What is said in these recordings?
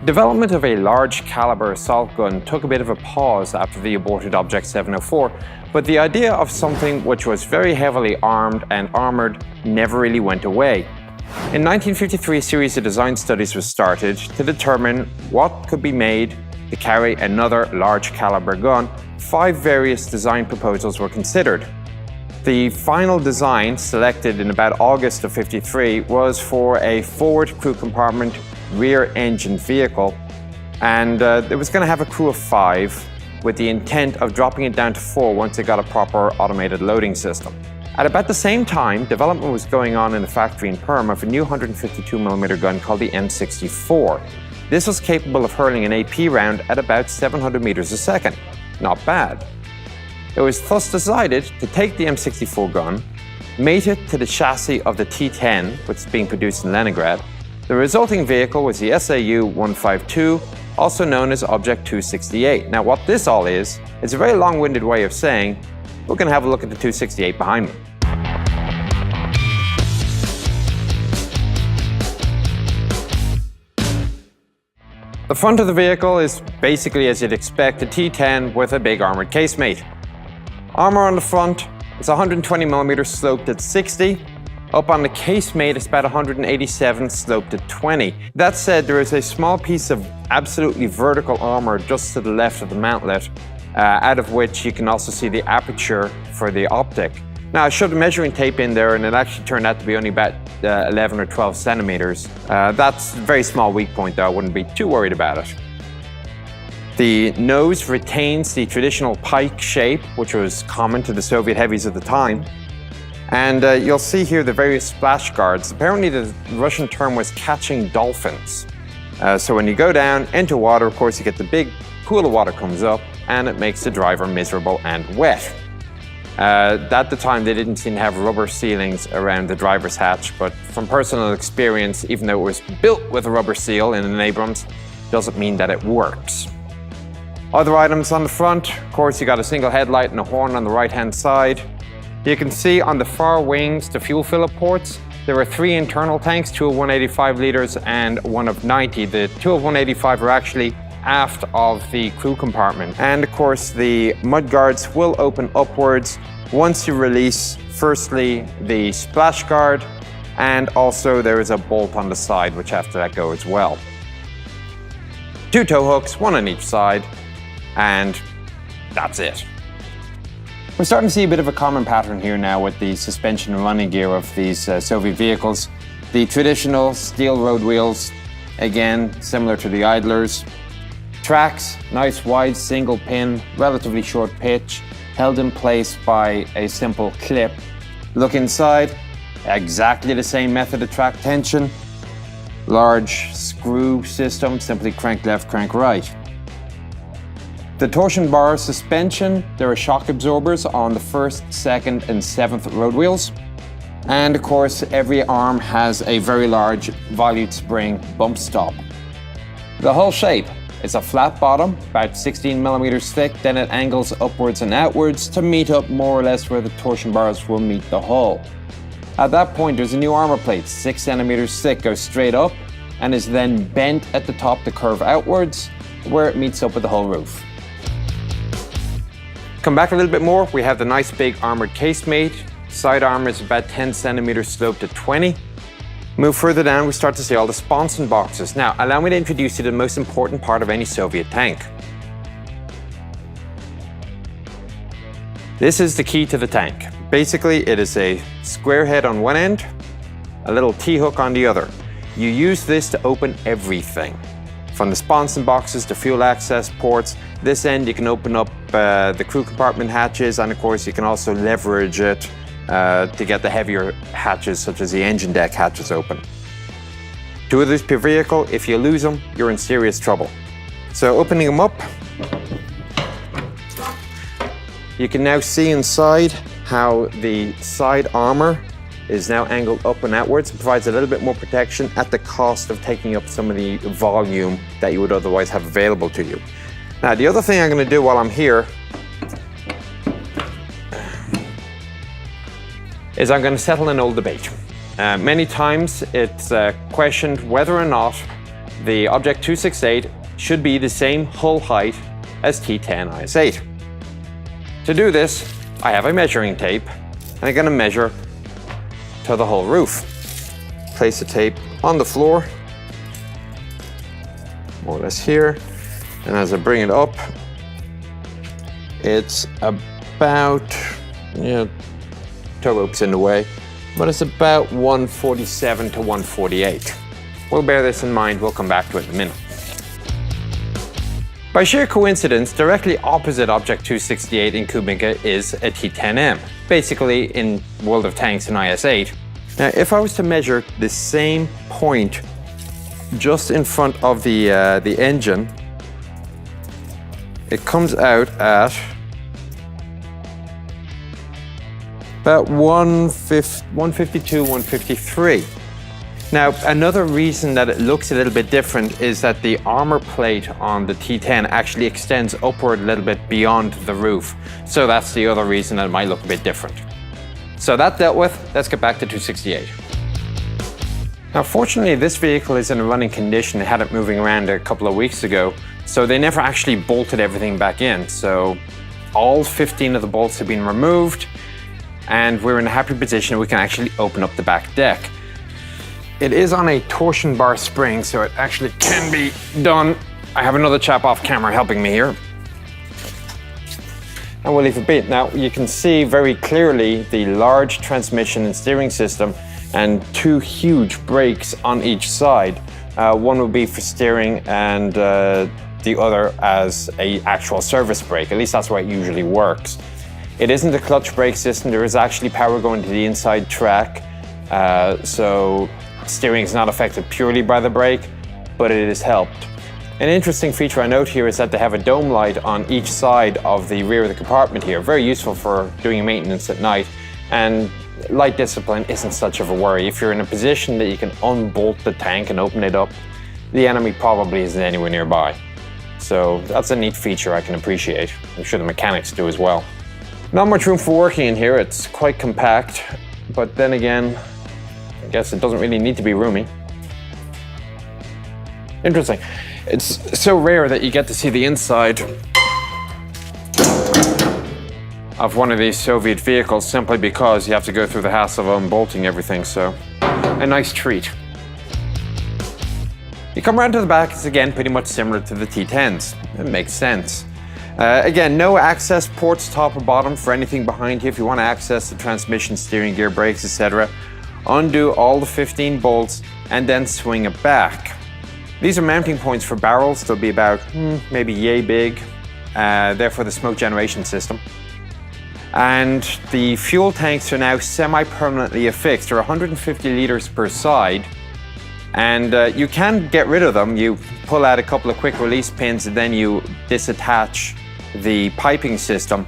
Development of a large caliber assault gun took a bit of a pause after the aborted Objekt 704, but the idea of something which was very heavily armed and armored never really went away. In 1953, a series of design studies was started to determine what could be made to carry another large caliber gun. 5 various design proposals were considered. The final design, selected in about August of '53, was for a forward crew compartment rear engine vehicle, and it was going to have a crew of 5 with the intent of dropping it down to 4 once it got a proper automated loading system. At about the same time, development was going on in the factory in Perm of a new 152mm gun called the M64. This was capable of hurling an AP round at about 700 meters a second. Not bad. It was thus decided to take the M64 gun, mate it to the chassis of the T-10, which is being produced in Leningrad. The resulting vehicle was the SAU-152, also known as Objekt 268. Now what this all is a very long-winded way of saying, we're going to have a look at the 268 behind me. The front of the vehicle is basically as you'd expect, a T-10 with a big armored casemate. Armor on the front is 120mm sloped at 60. Up on the casemate, it's about 187 sloped at 20. That said, there is a small piece of absolutely vertical armor just to the left of the mantlet, out of which you can also see the aperture for the optic. Now, I shoved a measuring tape in there and it actually turned out to be only about 11 or 12 centimeters. That's a very small weak point though, I wouldn't be too worried about it. The nose retains the traditional pike shape, which was common to the Soviet heavies at the time. And you'll see here the various splash guards. Apparently the Russian term was catching dolphins. So when you go down into water, of course, you get the big pool of water comes up and it makes the driver miserable and wet. At the time, they didn't seem to have rubber ceilings around the driver's hatch, but from personal experience, even though it was built with a rubber seal in an Abrams, doesn't mean that it works. Other items on the front, of course, you got a single headlight and a horn on the right-hand side. You can see on the far wings, the fuel fill-up ports, there are 3 internal tanks, 2 of 185 liters and 1 of 90. The 2 of 185 are actually aft of the crew compartment. And of course, the mud guards will open upwards once you release, firstly, the splash guard, and also there is a bolt on the side, which have to let go as well. 2 tow hooks, 1 on each side, and that's it. We're starting to see a bit of a common pattern here now with the suspension and running gear of these Soviet vehicles. The traditional steel road wheels, again, similar to the idlers. Tracks, nice wide single pin, relatively short pitch, held in place by a simple clip. Look inside, exactly the same method of track tension. Large screw system, simply crank left, crank right. The torsion bar suspension, there are shock absorbers on the 1st, 2nd and 7th road wheels. And of course, every arm has a very large volute spring bump stop. The hull shape is a flat bottom, about 16mm thick, then it angles upwards and outwards to meet up more or less where the torsion bars will meet the hull. At that point, there's a new armor plate, 6 centimeters thick, goes straight up and is then bent at the top to curve outwards, where it meets up with the hull roof. Come back a little bit more, we have the nice big armored casemate. Side armor is about 10 centimeters sloped at 20. Move further down, we start to see all the sponson boxes. Now, allow me to introduce you to the most important part of any Soviet tank. This is the key to the tank. Basically, it is a square head on one end, a little T-hook on the other. You use this to open everything. From the sponson boxes to fuel access ports. This end you can open up the crew compartment hatches, and of course you can also leverage it to get the heavier hatches such as the engine deck hatches open. 2 of these per vehicle, if you lose them, you're in serious trouble. So opening them up, you can now see inside how the side armor is now angled up and outwards. It provides a little bit more protection at the cost of taking up some of the volume that you would otherwise have available to you. Now, the other thing I'm going to do while I'm here is I'm going to settle an old debate. Many times it's questioned whether or not the Objekt 268 should be the same hull height as T10 IS-8. To do this, I have a measuring tape, and I'm going to measure to the whole roof. Place the tape on the floor, more or less here, and as I bring it up, it's about, tow rope's in the way, but it's about 147 to 148. We'll bear this in mind, we'll come back to it in a minute. By sheer coincidence, directly opposite Objekt 268 in Kubinka is a T10M, basically in World of Tanks and IS-8. Now, if I was to measure the same point just in front of the engine, it comes out at about 152, 153. Now, another reason that it looks a little bit different is that the armor plate on the T10 actually extends upward a little bit beyond the roof. So that's the other reason that it might look a bit different. So that dealt with, let's get back to 268. Now, fortunately, this vehicle is in a running condition. They had it moving around a couple of weeks ago, so they never actually bolted everything back in. So all 15 of the bolts have been removed, and we're in a happy position we can actually open up the back deck. It is on a torsion bar spring, so it actually can be done. I have another chap off camera helping me here. And we'll leave it be. Now, you can see very clearly the large transmission and steering system and two huge brakes on each side. One will be for steering and the other as an actual service brake. At least that's the way it usually works. It isn't a clutch brake system. There is actually power going to the inside track. So steering is not affected purely by the brake, but it is helped. An interesting feature I note here is that they have a dome light on each side of the rear of the compartment here. Very useful for doing maintenance at night, and light discipline isn't such of a worry. If you're in a position that you can unbolt the tank and open it up, the enemy probably isn't anywhere nearby. So that's a neat feature I can appreciate. I'm sure the mechanics do as well. Not much room for working in here. It's quite compact, but then again, I guess it doesn't really need to be roomy. Interesting. It's so rare that you get to see the inside of one of these Soviet vehicles simply because you have to go through the hassle of unbolting everything, so a nice treat. You come around to the back, it's again pretty much similar to the T10s. It makes sense. Again, no access ports top or bottom for anything behind you. If you want to access the transmission, steering gear, brakes, etc., undo all the 15 bolts and then swing it back. These are mounting points for barrels. They'll be about maybe yay big. They're for the smoke generation system. And the fuel tanks are now semi-permanently affixed. They're 150 liters per side. And you can get rid of them. You pull out a couple of quick release pins and then you disattach the piping system.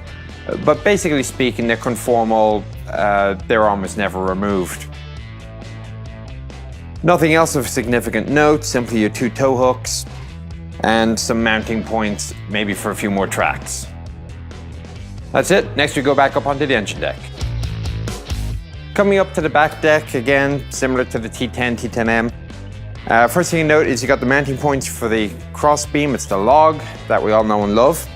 But basically speaking, they're conformal. They're almost never removed. Nothing else of significant note, simply your two tow hooks and some mounting points, maybe for a few more tracks. That's it. Next we go back up onto the engine deck. Coming up to the back deck, again, similar to the T10, T10M. First thing you note is you got the mounting points for the cross beam. It's the log that we all know and love.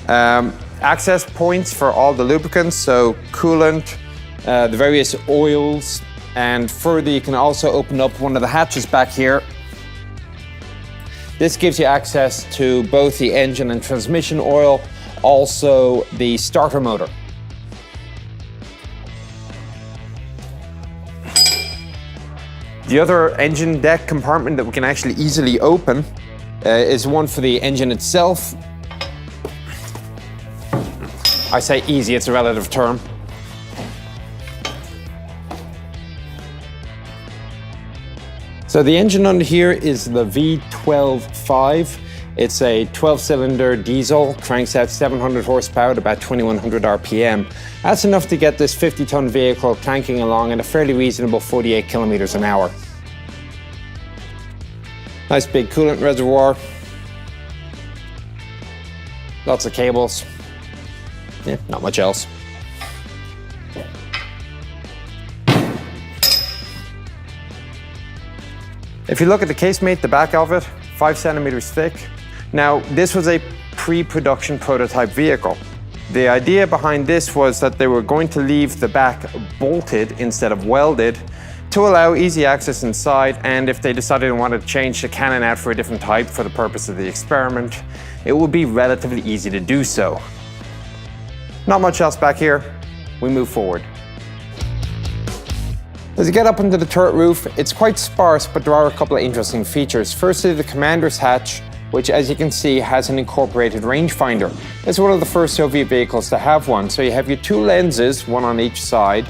Access points for all the lubricants, so coolant, the various oils, and further you can also open up one of the hatches back here. This gives you access to both the engine and transmission oil, also the starter motor. The other engine deck compartment that we can actually easily open is one for the engine itself. I say easy, it's a relative term. So the engine under here is the V12.5. It's a 12-cylinder diesel, cranks out 700 horsepower at about 2100 RPM. That's enough to get this 50-ton vehicle cranking along at a fairly reasonable 48 kilometers an hour. Nice big coolant reservoir. Lots of cables. Yeah, not much else. If you look at the casemate, the back of it, 5 centimeters thick. Now, this was a pre-production prototype vehicle. The idea behind this was that they were going to leave the back bolted instead of welded to allow easy access inside, and if they decided they wanted to change the cannon out for a different type for the purpose of the experiment, it would be relatively easy to do so. Not much else back here. We move forward. As you get up into the turret roof, it's quite sparse, but there are a couple of interesting features. Firstly, the commander's hatch, which, as you can see, has an incorporated rangefinder. It's one of the first Soviet vehicles to have one. So you have your two lenses, one on each side.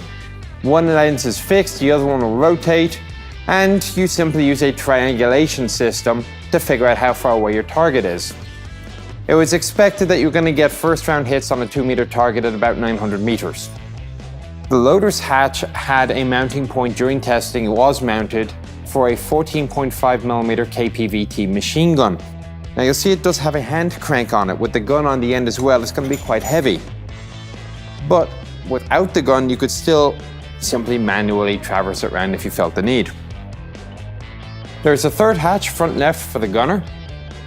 One lens is fixed, the other one will rotate, and you simply use a triangulation system to figure out how far away your target is. It was expected that you're going to get first round hits on a 2-meter target at about 900 meters. The loader's hatch had a mounting point during testing. It was mounted for a 14.5mm KPVT machine gun. Now you'll see it does have a hand crank on it with the gun on the end as well. It's going to be quite heavy. But without the gun, you could still simply manually traverse it around if you felt the need. There's a third hatch front left for the gunner.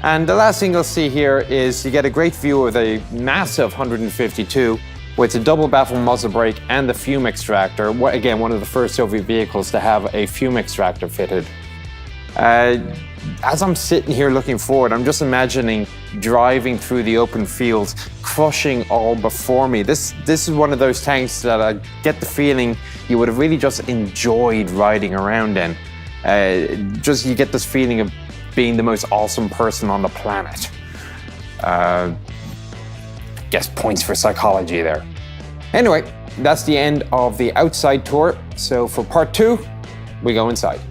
And the last thing you'll see here is you get a great view of a massive 152 with a double baffle muzzle brake and the fume extractor. Again, one of the first Soviet vehicles to have a fume extractor fitted. As I'm sitting here looking forward, I'm just imagining driving through the open fields, crushing all before me. This is one of those tanks that I get the feeling you would have really just enjoyed riding around in. You get this feeling of being the most awesome person on the planet. Guess points for psychology there. Anyway, that's the end of the outside tour. So for part 2, we go inside.